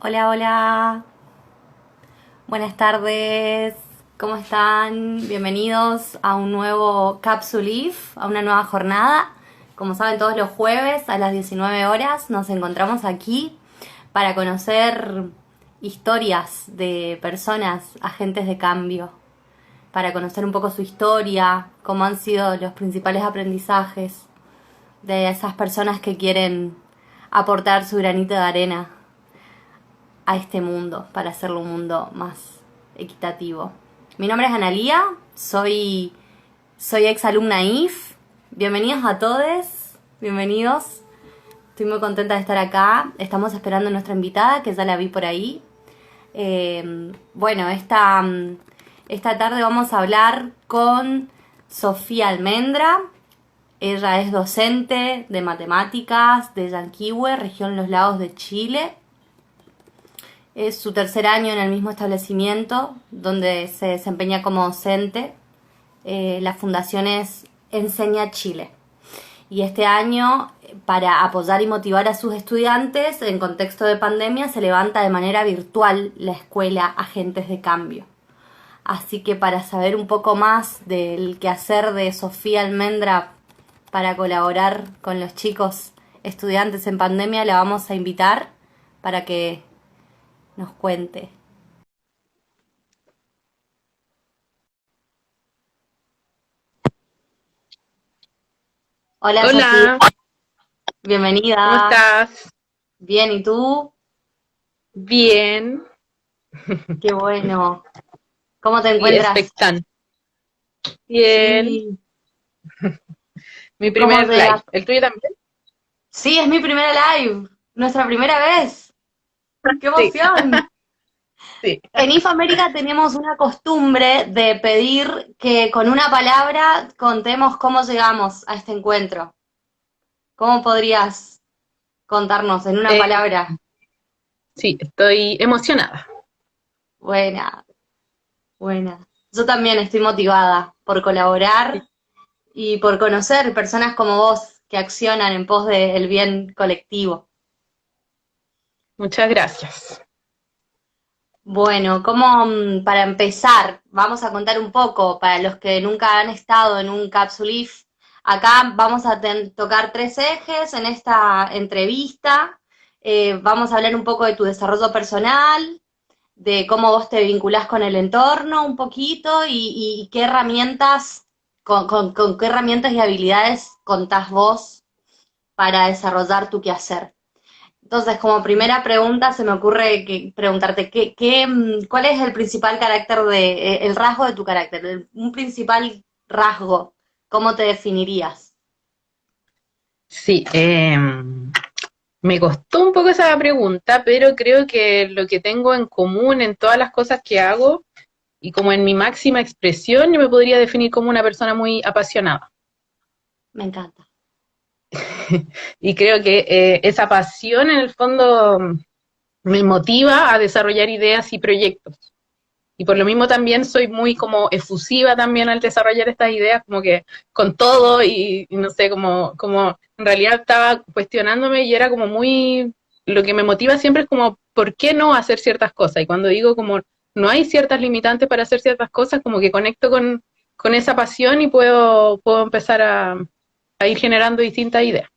Hola, hola. Buenas tardes. ¿Cómo están? Bienvenidos a un nuevo Capsulif, a una nueva jornada. Como saben, todos los jueves a las 19 horas nos encontramos aquí para conocer historias de personas, agentes de cambio, para conocer un poco su historia, cómo han sido los principales aprendizajes de esas personas que quieren aportar su granito de arena a este mundo para hacerlo un mundo más equitativo. Mi nombre es Analía, soy ex alumna IF. Bienvenidos a todos, bienvenidos. Estoy muy contenta de estar acá. Estamos esperando a nuestra invitada, que ya la vi por ahí. Bueno, esta tarde vamos a hablar con Sofía Almendra. Ella es docente de matemáticas de Yanquihue, región Los Lagos de Chile. Es su tercer año en el mismo establecimiento donde se desempeña como docente. La fundación es Enseña Chile. Y este año, para apoyar y motivar a sus estudiantes en contexto de pandemia, se levanta de manera virtual la escuela Agentes de Cambio. Así que para saber un poco más del quehacer de Sofía Almendra para colaborar con los chicos estudiantes en pandemia, la vamos a invitar para que nos cuente. Hola Sofía, Hola, ¿cómo bienvenida. estás? Bien, ¿y tú? Bien Qué bueno. ¿Cómo te y encuentras? expectante. Bien, Sí. mi ¿Cómo primer live. llegas? ¿El tuyo también? Sí, es mi primera live, nuestra primera vez. ¡Qué Sí, emoción! sí. En IF América tenemos una costumbre de pedir que con una palabra contemos cómo llegamos a este encuentro. ¿Cómo podrías contarnos en una Eh, palabra? sí, estoy emocionada. Buena, buena. Yo también estoy motivada por Sí, colaborar y por conocer personas como vos que accionan en pos del bien colectivo. muchas gracias. Bueno, como para empezar, vamos a contar un poco para los que nunca han estado en un Capsulif. Acá vamos a tocar tres ejes en esta entrevista. Vamos a hablar un poco de tu desarrollo personal, de cómo vos te vinculás con el entorno un poquito y qué herramientas, con qué herramientas y habilidades contás vos para desarrollar tu quehacer. Entonces, como primera pregunta, se me ocurre preguntarte, ¿cuál es el principal carácter el rasgo de tu carácter? Un principal rasgo, ¿cómo te definirías? Sí, me costó un poco esa pregunta, pero creo que lo que tengo en común en todas las cosas que hago y como en mi máxima expresión, yo me podría definir como una persona muy apasionada. Me encanta. Y creo que esa pasión en el fondo me motiva a desarrollar ideas y proyectos. Y por lo mismo también soy muy como efusiva también al desarrollar estas ideas, como que con todo y no sé, como en realidad estaba cuestionándome y era como muy, lo que me motiva siempre es como, ¿por qué no hacer ciertas cosas? Y cuando digo como no hay ciertas limitantes para hacer ciertas cosas, como que conecto con esa pasión y puedo empezar a ir generando distintas ideas.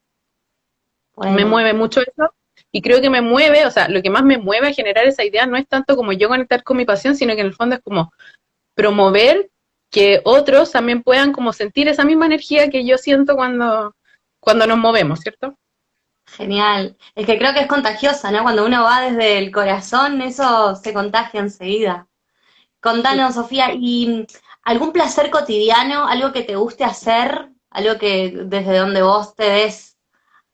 Me Buena. mueve mucho eso y creo que me mueve, o sea, lo que más me mueve a generar esa idea no es tanto como yo conectar con mi pasión, sino que en el fondo es como promover que otros también puedan como sentir esa misma energía que yo siento cuando nos movemos, ¿cierto? Genial. Es que creo que es contagiosa, ¿no? Cuando uno va desde el corazón, eso se contagia enseguida. Sí. Contanos, Sofía, ¿y algún placer cotidiano, algo que te guste hacer, algo que desde donde vos te des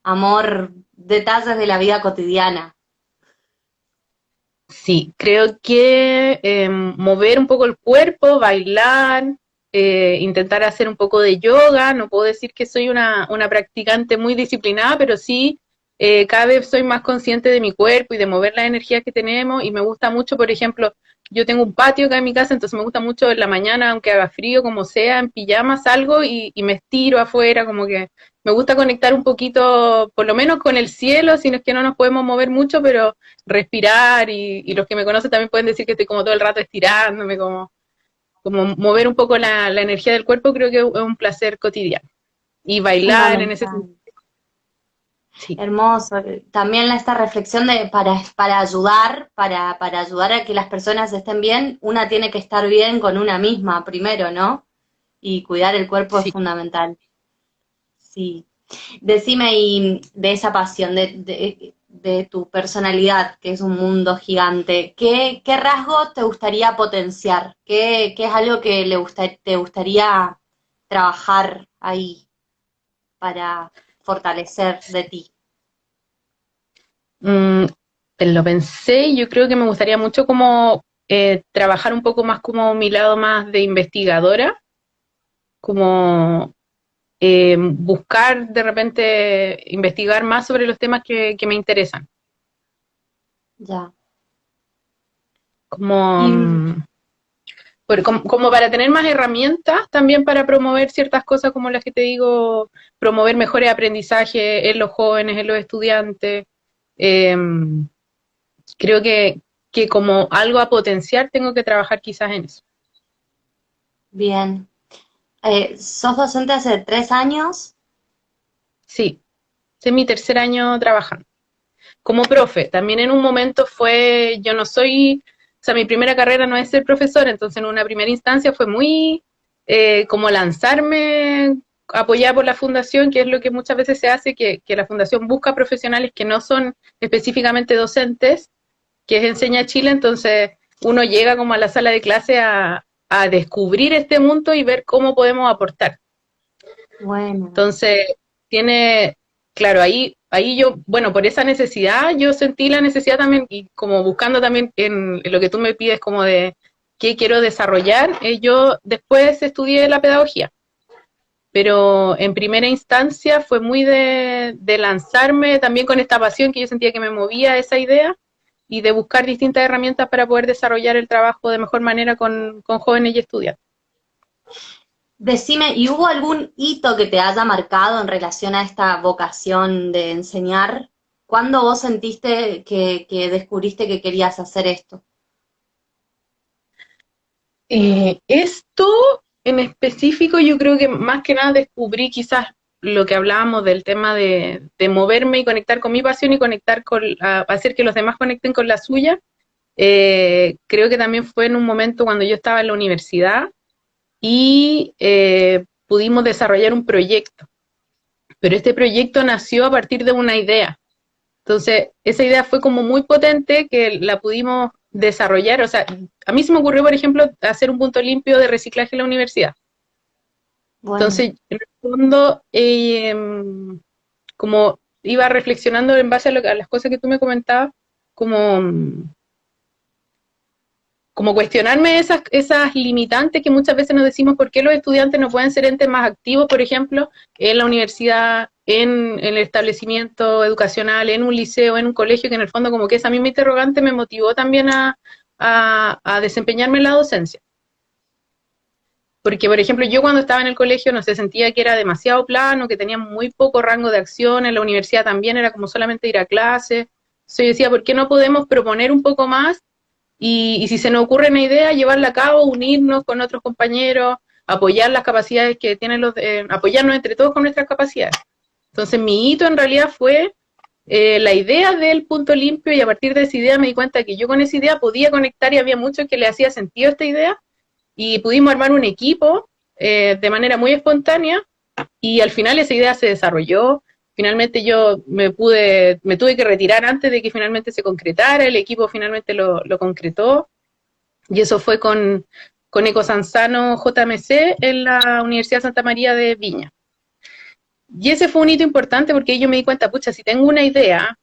amor, detalles de la vida cotidiana? Sí, creo que mover un poco el cuerpo, bailar, intentar hacer un poco de yoga. No puedo decir que soy una practicante muy disciplinada, pero sí cada vez soy más consciente de mi cuerpo y de mover las energías que tenemos y me gusta mucho, por ejemplo, yo tengo un patio acá en mi casa, entonces me gusta mucho en la mañana, aunque haga frío, como sea, en pijama salgo y me estiro afuera, como que me gusta conectar un poquito, por lo menos con el cielo, si no es que no nos podemos mover mucho, pero respirar y los que me conocen también pueden decir que estoy como todo el rato estirándome, como mover un poco la energía del cuerpo, creo que es un placer cotidiano. Y bailar en ese Fundamental. sentido. Sí, Hermoso. También esta reflexión de para ayudar, para ayudar a que las personas estén bien, una tiene que estar bien con una misma primero, ¿no? Y cuidar el cuerpo es sí. fundamental. Sí. Decime, y de esa pasión, de tu personalidad, que es un mundo gigante, ¿qué rasgo te gustaría potenciar? ¿Qué es algo que te gustaría trabajar ahí para fortalecer de ti? Mm, lo pensé y yo creo que me gustaría mucho como trabajar un poco más como mi lado más de investigadora, como buscar de repente investigar más sobre los temas que me interesan, Ya. como, Y como para tener más herramientas también para promover ciertas cosas como las que te digo, promover mejores aprendizajes en los jóvenes, en los estudiantes. Em, Creo que como algo a potenciar tengo que trabajar quizás en eso. bien. ¿Sos docente hace 3 años? Sí, este es mi tercer año trabajando. Como profe, también en un momento fue, yo no soy, o sea, mi primera carrera no es ser profesor, entonces en una primera instancia fue muy como lanzarme apoyada por la fundación, que es lo que muchas veces se hace, que la fundación busca profesionales que no son específicamente docentes, que es Enseña Chile, entonces uno llega como a la sala de clase a descubrir este mundo y ver cómo podemos aportar. Bueno, Entonces, tiene, claro, ahí yo, bueno, por esa necesidad, yo sentí la necesidad también, y como buscando también en lo que tú me pides, como de qué quiero desarrollar, yo después estudié la pedagogía, pero en primera instancia fue muy de lanzarme también con esta pasión que yo sentía que me movía esa idea y de buscar distintas herramientas para poder desarrollar el trabajo de mejor manera con jóvenes y estudiantes. decime, ¿y hubo algún hito que te haya marcado en relación a esta vocación de enseñar? ¿Cuándo vos sentiste que descubriste que querías hacer esto? Esto en específico yo creo que más que nada descubrí quizás lo que hablábamos del tema de moverme y conectar con mi pasión y conectar hacer que los demás conecten con la suya. Creo que también fue en un momento cuando yo estaba en la universidad y pudimos desarrollar un proyecto, pero este proyecto nació a partir de una idea. Entonces, esa idea fue como muy potente que la pudimos desarrollar. O sea, a mí se me ocurrió, por ejemplo, hacer un punto limpio de reciclaje en la universidad. Bueno, Entonces, en el fondo, como iba reflexionando en base a las cosas que tú me comentabas, como, como cuestionarme esas limitantes que muchas veces nos decimos por qué los estudiantes no pueden ser entes más activos, por ejemplo, en la universidad, en el establecimiento educacional, en un liceo, en un colegio, que en el fondo como que esa misma interrogante me motivó también a desempeñarme en la docencia. Porque, por ejemplo, yo cuando estaba en el colegio no sé, sentía que era demasiado plano, que tenía muy poco rango de acción, en la universidad también era como solamente ir a clase. Entonces yo decía, ¿por qué no podemos proponer un poco más y si se nos ocurre una idea, llevarla a cabo, unirnos con otros compañeros, apoyar las capacidades que tienen apoyarnos entre todos con nuestras capacidades? Entonces mi hito en realidad fue la idea del punto limpio y a partir de esa idea me di cuenta que yo con esa idea podía conectar y había mucho que le hacía sentido a esta idea y pudimos armar un equipo de manera muy espontánea y al final esa idea se desarrolló. Finalmente yo me tuve que retirar antes de que finalmente se concretara, el equipo finalmente lo concretó y eso fue con Ecosanzano JMC en la Universidad Santa María de Viña. Y ese fue un hito importante porque yo me di cuenta, pucha, si tengo una idea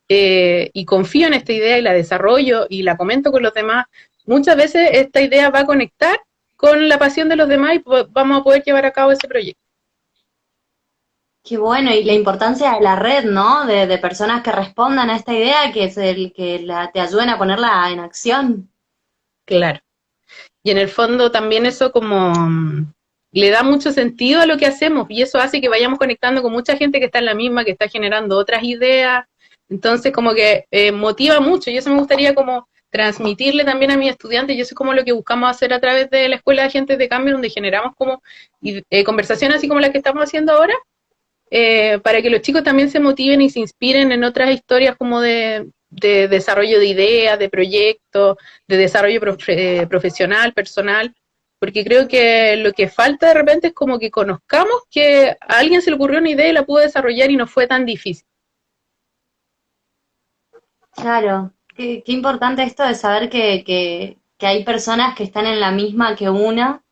y confío en esta idea y la desarrollo y la comento con los demás, muchas veces esta idea va a conectar con la pasión de los demás y vamos a poder llevar a cabo ese proyecto. Qué bueno, y la importancia de la red, ¿no? De personas que respondan a esta idea, que es el que te ayuden a ponerla en acción. Claro. Y en el fondo también eso como le da mucho sentido a lo que hacemos y eso hace que vayamos conectando con mucha gente que está en la misma, que está generando otras ideas. Entonces como que motiva mucho y eso me gustaría como transmitirle también a mis estudiantes y eso es como lo que buscamos hacer a través de la Escuela de Agentes de Cambio, donde generamos como conversaciones así como las que estamos haciendo ahora, para que los chicos también se motiven y se inspiren en otras historias como de desarrollo de ideas, de proyectos, de desarrollo profesional, personal, porque creo que lo que falta de repente es como que conozcamos que a alguien se le ocurrió una idea y la pudo desarrollar y no fue tan difícil. Claro, qué importante esto de saber que hay personas que están en la misma que una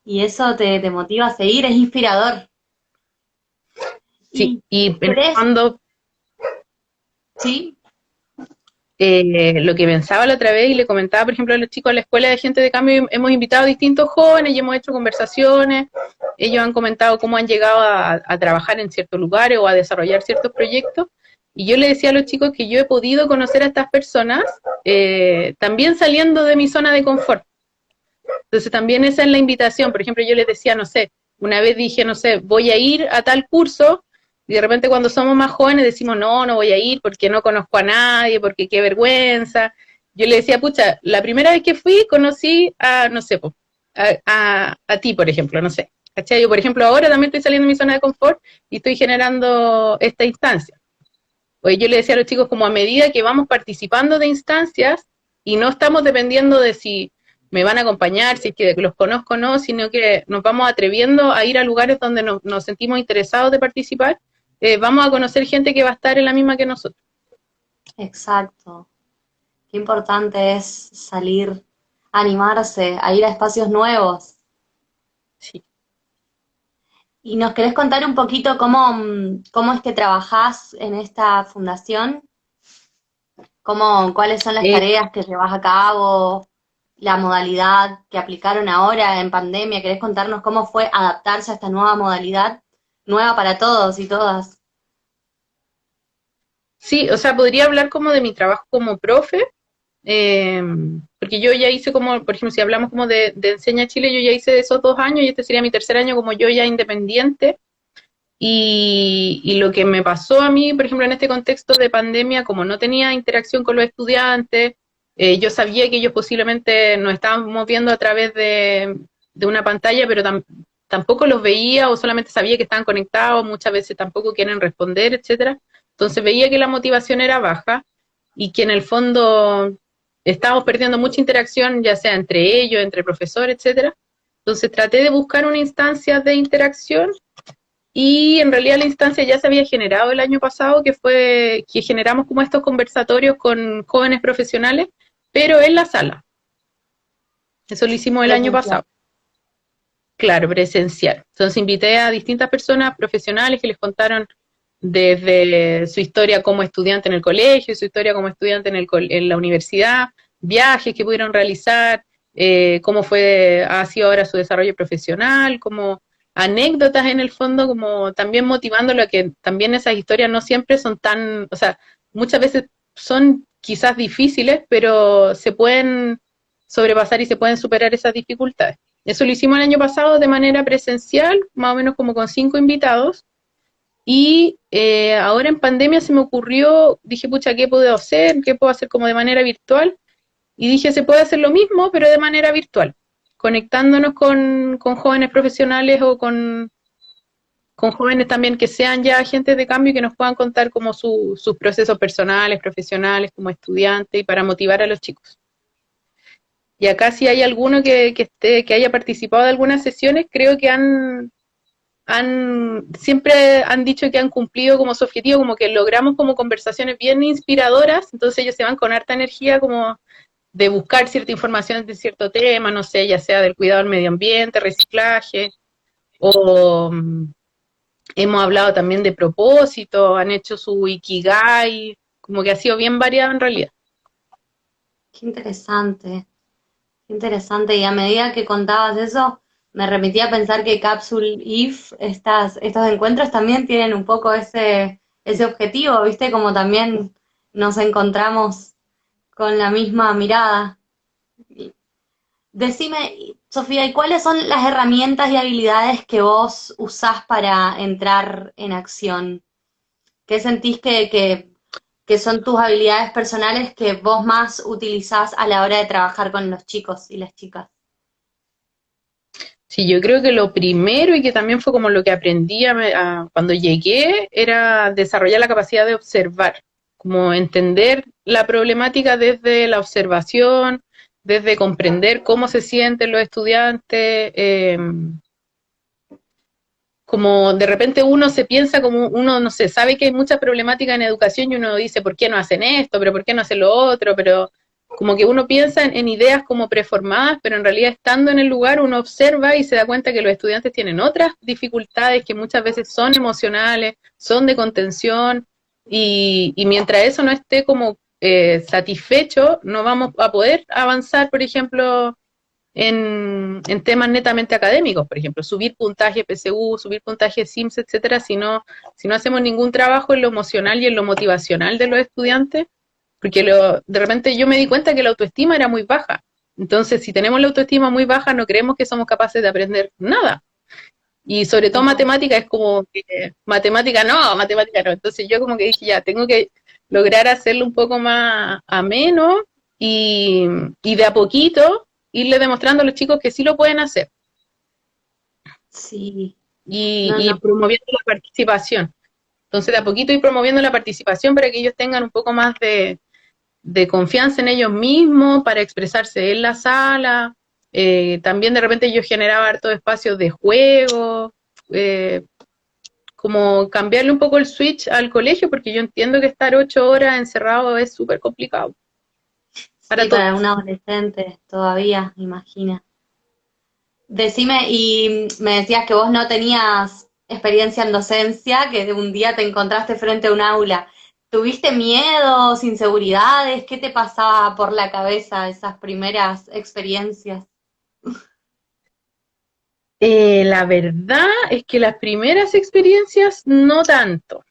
y eso te motiva a seguir, es inspirador. Sí, ¿Y y en el crees? fondo Sí, lo que pensaba la otra vez y le comentaba, por ejemplo, a los chicos de la Escuela de Gente de Cambio, hemos invitado a distintos jóvenes y hemos hecho conversaciones, ellos han comentado cómo han llegado a trabajar en ciertos lugares o a desarrollar ciertos proyectos, y yo le decía a los chicos que yo he podido conocer a estas personas también saliendo de mi zona de confort. Entonces también esa es la invitación, por ejemplo, yo les decía, no sé, una vez dije, no sé, voy a ir a tal curso, y de repente cuando somos más jóvenes decimos, no, no voy a ir porque no conozco a nadie, porque qué vergüenza. Yo le decía, pucha, la primera vez que fui conocí a, no sé, a ti, por ejemplo, no sé. ¿Cachai? Yo, por ejemplo, ahora también estoy saliendo de mi zona de confort y estoy generando esta instancia. Pues yo le decía a los chicos, como a medida que vamos participando de instancias y no estamos dependiendo de si me van a acompañar, si es que los conozco o no, sino que nos vamos atreviendo a ir a lugares donde nos sentimos interesados de participar, vamos a conocer gente que va a estar en la misma que nosotros. exacto. Qué importante es salir, animarse, a ir a espacios nuevos. Sí. ¿Y nos querés contar un poquito cómo es que trabajás en esta fundación? ¿Cuáles son las Eh, tareas que llevas a cabo? La modalidad que aplicaron ahora en pandemia. ¿Querés contarnos cómo fue adaptarse a esta nueva modalidad? Nueva para todos y todas. sí, o sea, podría hablar como de mi trabajo como profe, eh, porque yo ya hice como, por ejemplo, si hablamos como de Enseña Chile, yo ya hice esos 2 años y este sería mi tercer año como yo ya independiente. Y lo que me pasó a mí, por ejemplo, en este contexto de pandemia, como no tenía interacción con los estudiantes, yo sabía que ellos posiblemente nos estaban viendo a través de una pantalla, pero tampoco los veía o solamente sabía que estaban conectados, muchas veces tampoco quieren responder, etcétera. Entonces veía que la motivación era baja y que en el fondo estábamos perdiendo mucha interacción, ya sea entre ellos, entre profesores, etcétera. Entonces traté de buscar una instancia de interacción y en realidad la instancia ya se había generado el año pasado, que fue que generamos como estos conversatorios con jóvenes profesionales, pero en la sala. Eso lo hicimos el año Presencial. pasado. Claro, presencial. Entonces invité a distintas personas profesionales que les contaron desde su historia como estudiante en el colegio, su historia como estudiante en la universidad, viajes que pudieron realizar, cómo ha sido ahora su desarrollo profesional, como anécdotas en el fondo, como también motivándolo a que también esas historias no siempre son tan, o sea, muchas veces son quizás difíciles, pero se pueden sobrepasar y se pueden superar esas dificultades. Eso lo hicimos el año pasado de manera presencial, más o menos como con 5 invitados. Y ahora en pandemia se me ocurrió, dije, pucha, ¿qué puedo hacer? ¿Qué puedo hacer como de manera virtual? Y dije, se puede hacer lo mismo, pero de manera virtual, conectándonos con jóvenes profesionales o con jóvenes también que sean ya agentes de cambio y que nos puedan contar como sus procesos personales, profesionales, como estudiantes y para motivar a los chicos. Y acá si hay alguno que haya participado de algunas sesiones, creo que siempre han dicho que han cumplido como su objetivo, como que logramos como conversaciones bien inspiradoras, entonces ellos se van con harta energía como de buscar cierta información de cierto tema, no sé, ya sea del cuidado del medio ambiente, reciclaje, o hemos hablado también de propósito, han hecho su ikigai, como que ha sido bien variado en realidad. Qué interesante, qué interesante. Y a medida que contabas eso, me remitía a pensar que Capsule If, estos encuentros también tienen un poco ese objetivo, ¿viste? Como también nos encontramos con la misma mirada. Decime, Sofía, ¿y cuáles son las herramientas y habilidades que vos usás para entrar en acción? ¿Qué sentís que son tus habilidades personales que vos más utilizás a la hora de trabajar con los chicos y las chicas? Sí, yo creo que lo primero y que también fue como lo que aprendí cuando llegué era desarrollar la capacidad de observar, como entender la problemática desde la observación, desde comprender cómo se sienten los estudiantes, como de repente uno se piensa como uno, no sé, sabe que hay mucha problemática en educación y uno dice, ¿por qué no hacen esto? ¿Pero por qué no hacen lo otro? Pero como que uno piensa en ideas como preformadas, pero en realidad estando en el lugar uno observa y se da cuenta que los estudiantes tienen otras dificultades que muchas veces son emocionales, son de contención, y mientras eso no esté como satisfecho, no vamos a poder avanzar, por ejemplo, en temas netamente académicos, por ejemplo, subir puntaje PSU, subir puntaje SIMS, etcétera, si no hacemos ningún trabajo en lo emocional y en lo motivacional de los estudiantes, porque de repente yo me di cuenta que la autoestima era muy baja. Entonces, si tenemos la autoestima muy baja, no creemos que somos capaces de aprender nada. Y sobre todo matemática es como que matemática no. Entonces yo como que dije, ya, tengo que lograr hacerlo un poco más ameno y, y de a poquito irle demostrando a los chicos que sí lo pueden hacer Sí, y, no, y no. promoviendo la participación. Entonces de a poquito ir promoviendo la participación para que ellos tengan un poco más de confianza en ellos mismos, para expresarse en la sala. También de repente yo generaba hartos espacios de juego, eh, como cambiarle un poco el switch al colegio, porque yo entiendo que estar 8 horas encerrado es súper complicado para Sí, para todos. un adolescente todavía, imagina. Decime, y me decías que vos no tenías experiencia en docencia, que un día te encontraste frente a un aula. ¿Tuviste miedos, inseguridades? ¿Qué te pasaba por la cabeza esas primeras experiencias? La verdad es que las primeras experiencias no tanto,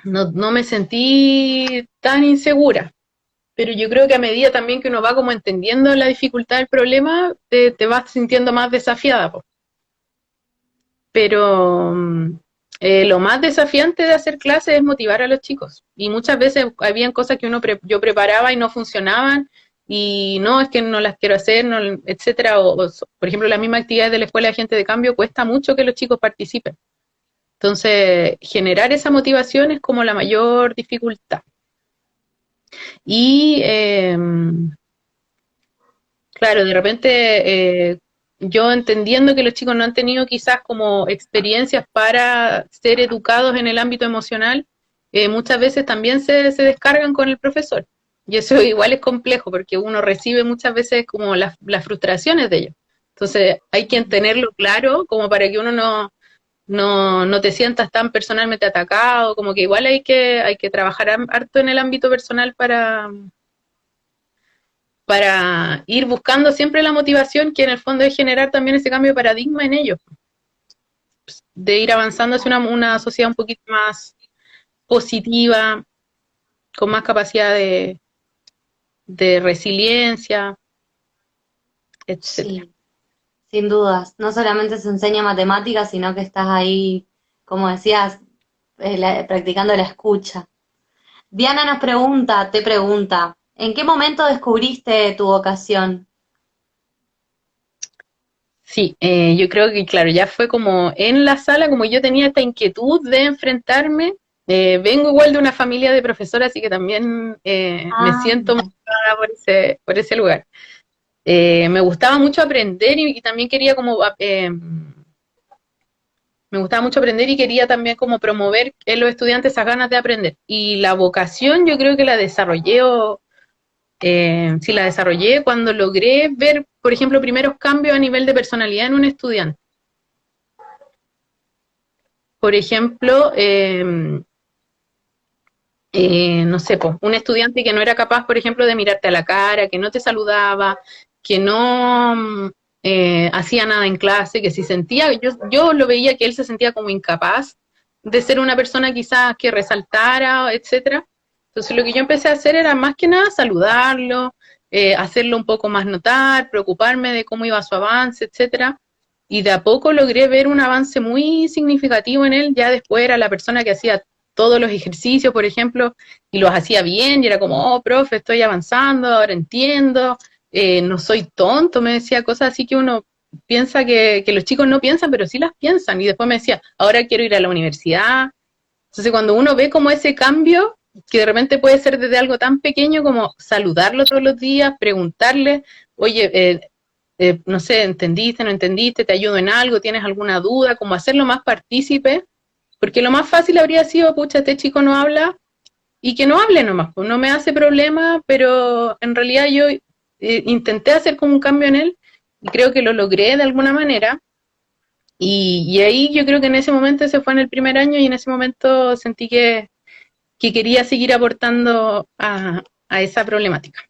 no me sentí tan insegura, pero yo creo que a medida también que uno va como entendiendo la dificultad del problema, te vas sintiendo más desafiada, po. Pero lo más desafiante de hacer clases es motivar a los chicos. Y muchas veces habían cosas que yo preparaba y no funcionaban, y no, es que no las quiero hacer, no, etcétera. Por ejemplo, las mismas actividades de la escuela de agente de cambio cuesta mucho que los chicos participen. Entonces, generar esa motivación es como la mayor dificultad. Y claro, de repente yo entendiendo que los chicos no han tenido quizás como experiencias para ser educados en el ámbito emocional, muchas veces también se descargan con el profesor. Y eso igual es complejo porque uno recibe muchas veces como las frustraciones de ellos. Entonces hay que tenerlo claro como para que uno no te sientas tan personalmente atacado, como que igual hay que trabajar harto en el ámbito personal para ir buscando siempre la motivación, que en el fondo es generar también ese cambio de paradigma en ellos, de ir avanzando hacia una sociedad un poquito más positiva, con más capacidad de resiliencia, etcétera. Sí, sin dudas. No solamente se enseña matemáticas, sino que estás ahí, como decías, practicando la escucha. Diana te pregunta, ¿en qué momento descubriste tu vocación? Sí, yo creo que, claro, ya fue como en la sala, como yo tenía esta inquietud de enfrentarme. Vengo igual de una familia de profesores, así que también me Ah, siento motivada por ese lugar. Me gustaba mucho aprender y también quería como me gustaba mucho aprender y quería también como promover en los estudiantes esas ganas de aprender. Y la vocación yo creo que la desarrollé, sí la desarrollé cuando logré ver, por ejemplo, primeros cambios a nivel de personalidad en un estudiante. Por ejemplo, no sé, po, un estudiante que no era capaz, por ejemplo, de mirarte a la cara, que no te saludaba, que no, hacía nada en clase, que si sentía, yo lo veía que él se sentía como incapaz de ser una persona quizás que resaltara, etcétera. Entonces lo que yo empecé a hacer era más que nada saludarlo, hacerlo un poco más notar, preocuparme de cómo iba su avance, etcétera. Y de a poco logré ver un avance muy significativo en él. Ya después era la persona que hacía todos los ejercicios, por ejemplo, y los hacía bien, y era como, oh, profe, estoy avanzando, ahora entiendo, no soy tonto, me decía cosas así que uno piensa que los chicos no piensan, pero sí las piensan. Y después me decía, ahora quiero ir a la universidad. Entonces cuando uno ve como ese cambio, que de repente puede ser desde algo tan pequeño como saludarlo todos los días, preguntarle, oye, no sé, ¿entendiste, no entendiste? ¿Te ayudo en algo? ¿Tienes alguna duda? Como hacerlo más partícipe, porque lo más fácil habría sido, pucha, este chico no habla, y que no hable nomás, pues no me hace problema, pero en realidad yo intenté hacer como un cambio en él, y creo que lo logré de alguna manera, y ahí yo creo que en ese momento, ese fue en el primer año, y en ese momento sentí que quería seguir aportando a esa problemática.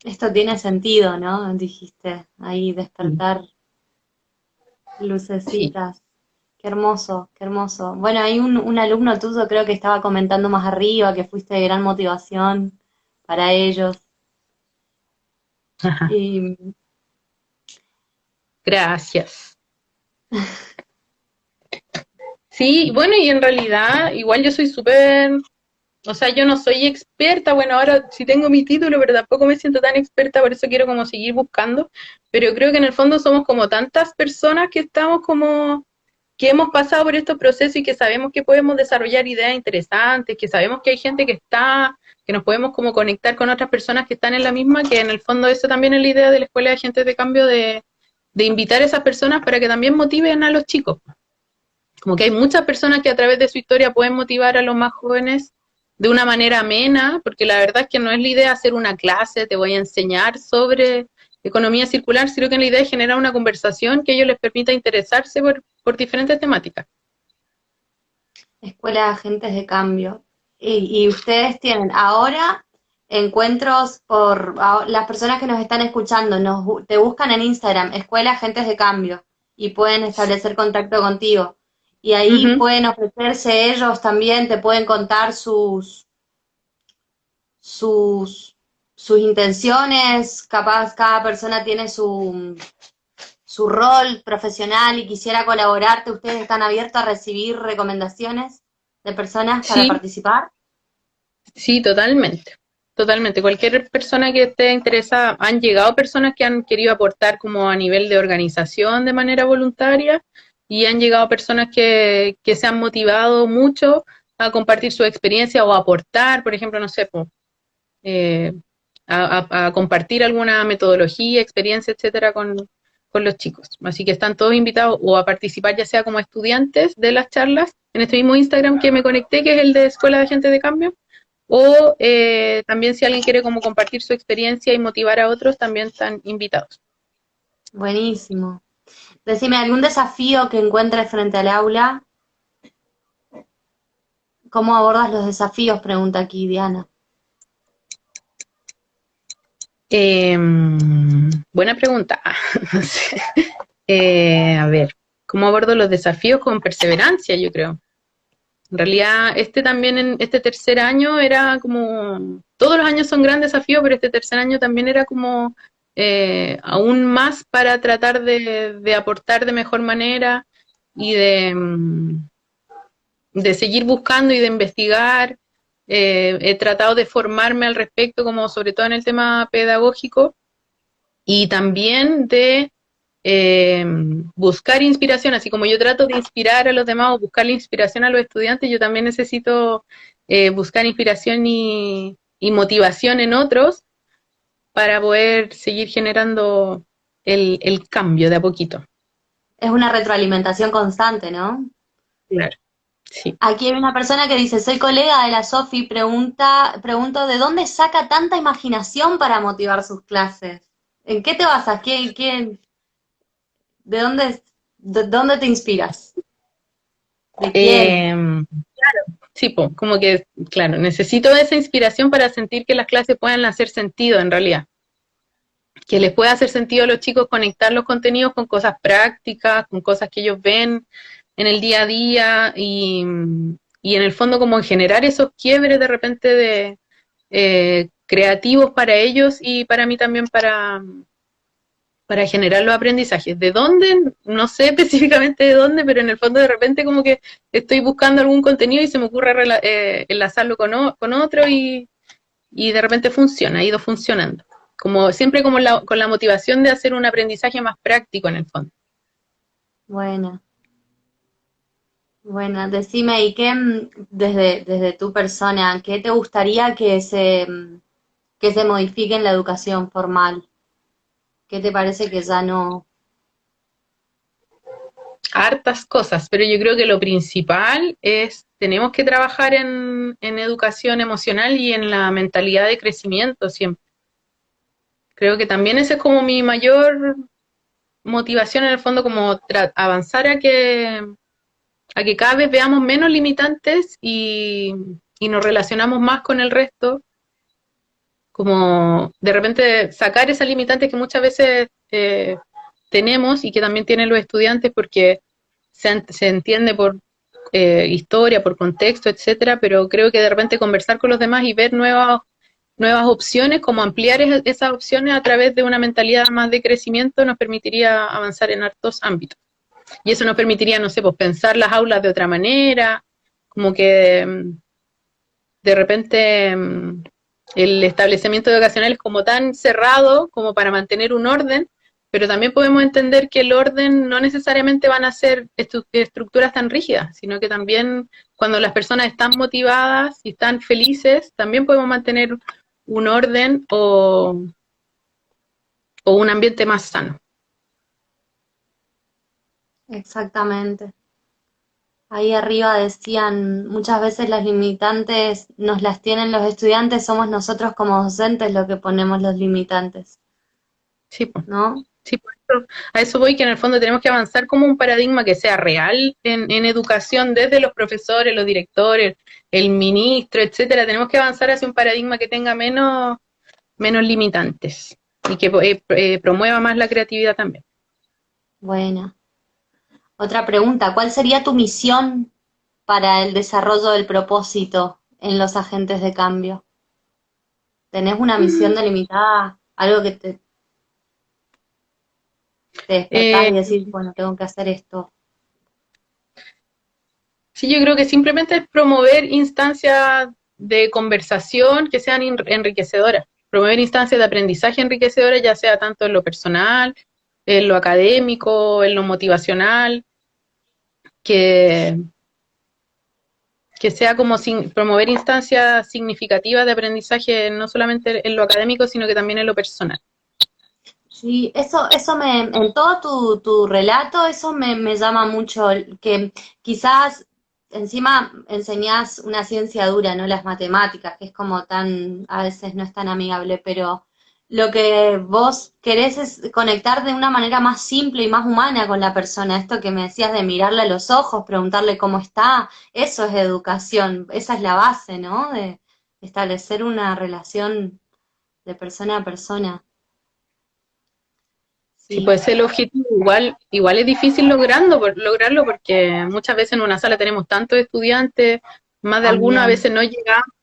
Esto tiene sentido, ¿no? Dijiste, ahí despertar Sí. lucecitas. Qué hermoso, qué hermoso. Bueno, hay un alumno tuyo, creo que estaba comentando más arriba, que fuiste de gran motivación para ellos. Ajá. Y Gracias. Sí, bueno, y en realidad, igual yo soy súper, o sea, yo no soy experta, bueno, ahora sí tengo mi título, pero tampoco me siento tan experta, por eso quiero como seguir buscando, pero creo que en el fondo somos como tantas personas que estamos como, que hemos pasado por estos procesos y que sabemos que podemos desarrollar ideas interesantes, que sabemos que hay gente que está, que nos podemos como conectar con otras personas que están en la misma, que en el fondo eso también es la idea de la Escuela de Agentes de Cambio, de invitar a esas personas para que también motiven a los chicos. Como que hay muchas personas que a través de su historia pueden motivar a los más jóvenes de una manera amena, porque la verdad es que no es la idea hacer una clase, te voy a enseñar sobre economía circular, sino que la idea es generar una conversación que a ellos les permita interesarse por diferentes temáticas. Escuela de Agentes de Cambio. Y ustedes tienen ahora encuentros las personas que nos están escuchando, te buscan en Instagram, Escuela de Agentes de Cambio, y pueden establecer contacto contigo. Y Uh ahí -huh. pueden ofrecerse ellos también, te pueden contar sus, sus intenciones, capaz cada persona tiene su rol profesional y quisiera colaborarte, ¿ustedes están abiertos a recibir recomendaciones de personas para Sí, participar? sí, totalmente. Totalmente. Cualquier persona que esté interesada, han llegado personas que han querido aportar como a nivel de organización de manera voluntaria y han llegado personas que se han motivado mucho a compartir su experiencia o a aportar, por ejemplo, no sé, eh, a compartir alguna metodología, experiencia, etcétera, con los chicos. Así que están todos invitados o a participar ya sea como estudiantes de las charlas en este mismo Instagram que me conecté, que es el de Escuela de Agentes de Cambio, o también si alguien quiere como compartir su experiencia y motivar a otros, también están invitados. Buenísimo. Decime, ¿algún desafío que encuentres frente al aula? ¿Cómo abordas los desafíos? Pregunta aquí Diana. Eh, buena pregunta. No sé. A ver, ¿cómo abordo los desafíos? Con perseverancia, yo creo. En realidad, este también, en este tercer año era como, todos los años son gran desafío, pero este tercer año también era como aún más para tratar de aportar de mejor manera y de seguir buscando y de investigar. He tratado de formarme al respecto, como sobre todo en el tema pedagógico, y también de buscar inspiración, así como yo trato de inspirar a los demás o buscar la inspiración a los estudiantes, yo también necesito buscar inspiración y motivación en otros para poder seguir generando el cambio de a poquito. Es una retroalimentación constante, ¿no? Claro, sí. Aquí hay una persona que dice, soy colega de la Sofi, pregunto, ¿de dónde saca tanta imaginación para motivar sus clases? ¿En qué te basas? ¿De dónde te inspiras? ¿De quién? Eh, sí, como que, claro, necesito esa inspiración para sentir que las clases puedan hacer sentido en realidad. que les pueda hacer sentido a los chicos conectar los contenidos con cosas prácticas, con cosas que ellos ven en el día a día y en el fondo como generar esos quiebres de repente de creativos para ellos y para mí también para generar los aprendizajes. ¿De dónde? No sé específicamente de dónde, pero en el fondo de repente como que estoy buscando algún contenido y se me ocurre enlazarlo con otro y de repente funciona, ha ido funcionando. Como siempre como con la motivación de hacer un aprendizaje más práctico en el fondo. Bueno, bueno, decime, ¿y qué, desde tu persona, qué te gustaría que se modifique en la educación formal? ¿Qué te parece que ya no? Hartas cosas, pero yo creo que lo principal es, tenemos que trabajar en educación emocional y en la mentalidad de crecimiento siempre. Creo que también esa es como mi mayor motivación en el fondo, como avanzar a que cada vez veamos menos limitantes y nos relacionamos más con el resto, como de repente sacar esas limitantes que muchas veces tenemos y que también tienen los estudiantes porque se entiende por historia, por contexto, etcétera, pero creo que de repente conversar con los demás y ver nuevas opciones, como ampliar esas opciones a través de una mentalidad más de crecimiento nos permitiría avanzar en hartos ámbitos. Y eso nos permitiría, no sé, pues pensar las aulas de otra manera, como que de repente el establecimiento educacional es como tan cerrado como para mantener un orden, pero también podemos entender que el orden no necesariamente van a ser estructuras tan rígidas, sino que también cuando las personas están motivadas y están felices, también podemos mantener un orden o un ambiente más sano. Exactamente. Ahí arriba decían, muchas veces las limitantes nos las tienen los estudiantes, somos nosotros como docentes los que ponemos los limitantes, Sí, pues. ¿no? Sí, por eso, a eso voy, que en el fondo tenemos que avanzar como un paradigma que sea real en educación, desde los profesores, los directores, el ministro, etcétera. Tenemos que avanzar hacia un paradigma que tenga menos limitantes y que promueva más la creatividad también. Bueno, otra pregunta, ¿cuál sería tu misión para el desarrollo del propósito en los agentes de cambio? ¿Tenés una misión delimitada? Algo que te despertás Eh, y decís, bueno, tengo que hacer esto. sí, yo creo que simplemente es promover instancias de conversación que sean enriquecedoras, promover instancias de aprendizaje enriquecedoras, ya sea tanto en lo personal, en lo académico, en lo motivacional, que, que sea como promover instancias significativas de aprendizaje, no solamente en lo académico, sino que también en lo personal. Sí, en todo tu relato, eso me llama mucho, que quizás encima enseñás una ciencia dura, ¿no? Las matemáticas, que es como tan, a veces no es tan amigable, pero lo que vos querés es conectar de una manera más simple y más humana con la persona. Esto que me decías de mirarle a los ojos, preguntarle cómo está, eso es educación, esa es la base, ¿no? De establecer una relación de persona a persona. Si Sí. puede ser el objetivo, igual es difícil lograrlo porque muchas veces en una sala tenemos tantos estudiantes, más de algunos a También, veces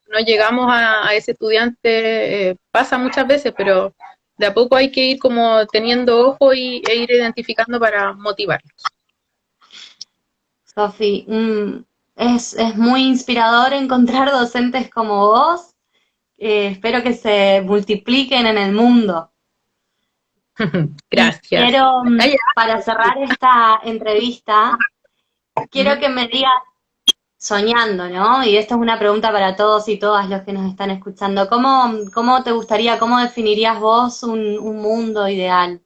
no llegamos a ese estudiante, pasa muchas veces, pero de a poco hay que ir como teniendo ojo e ir identificando para motivarlos. Sofi, es muy inspirador encontrar docentes como vos. Espero que se multipliquen en el mundo. Y Gracias. quiero, Ay, para cerrar esta entrevista, quiero ujú. que me digas, soñando, ¿no? Y esta es una pregunta para todos y todas los que nos están escuchando. ¿Cómo te gustaría, cómo definirías vos un mundo ideal?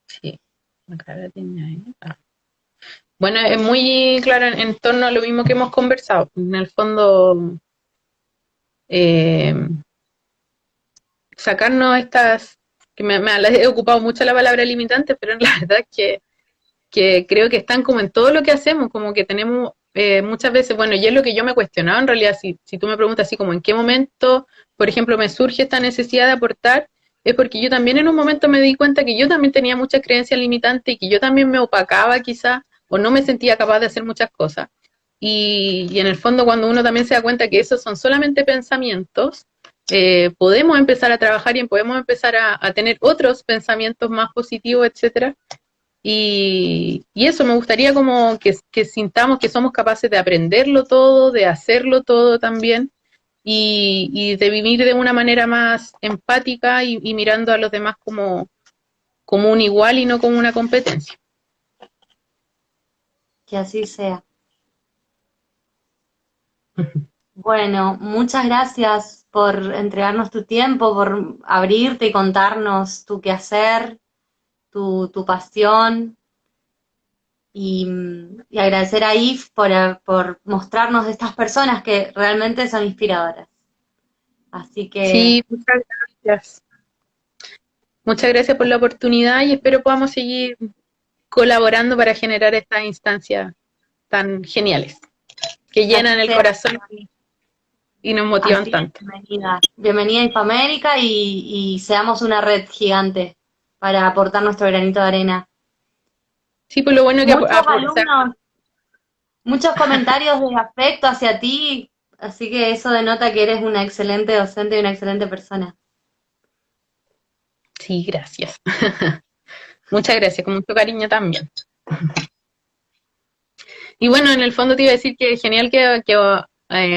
Sí, acá la tenía ahí. Bueno, es muy claro en torno a lo mismo que hemos conversado. En el fondo, eh, sacarnos estas, que he ocupado mucho la palabra limitante, pero la verdad es que creo que están como en todo lo que hacemos, como que tenemos muchas veces, bueno, y es lo que yo me cuestionaba en realidad, si tú me preguntas así como en qué momento, por ejemplo, me surge esta necesidad de aportar, es porque yo también en un momento me di cuenta que yo también tenía muchas creencias limitantes y que yo también me opacaba quizá o no me sentía capaz de hacer muchas cosas. Y en el fondo cuando uno también se da cuenta que esos son solamente pensamientos, podemos empezar a trabajar y podemos empezar a tener otros pensamientos más positivos, etcétera. Y eso, me gustaría como que sintamos que somos capaces de aprenderlo todo, de hacerlo todo también, y de vivir de una manera más empática y mirando a los demás como un igual y no como una competencia. Que así sea. Bueno, muchas gracias por entregarnos tu tiempo, por abrirte y contarnos tu quehacer, tu pasión y agradecer a Yves por mostrarnos estas personas que realmente son inspiradoras. Así que Sí, muchas gracias. Muchas gracias por la oportunidad y espero podamos seguir colaborando para generar estas instancias tan geniales, que que así llenan el sea. corazón y nos motivan Así es, tanto. bienvenida. Bienvenida a Infoamérica y seamos una red gigante para aportar nuestro granito de arena. Sí, pues lo bueno que Muchos o sea, alumnos, muchos comentarios de afecto hacia ti, así que eso denota que eres una excelente docente y una excelente persona. sí, gracias. Muchas gracias, con mucho cariño también. Y bueno, en el fondo te iba a decir que es genial que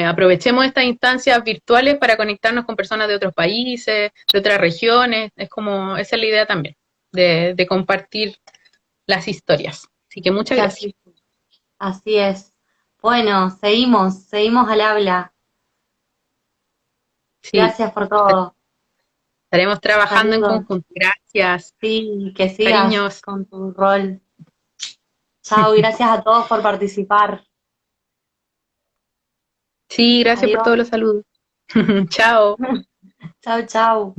aprovechemos estas instancias virtuales para conectarnos con personas de otros países, de otras regiones. Es como, esa es la idea también, de compartir las historias. Así que muchas Que gracias. así es. Bueno, seguimos al habla. Sí, Gracias por todo. estaremos trabajando en Saludos. conjunto. Gracias. Sí, que sigas Cariños. con tu rol. Chao, y gracias a todos por participar. Sí, gracias por Adiós. todos los saludos. Chao. Chao, chao.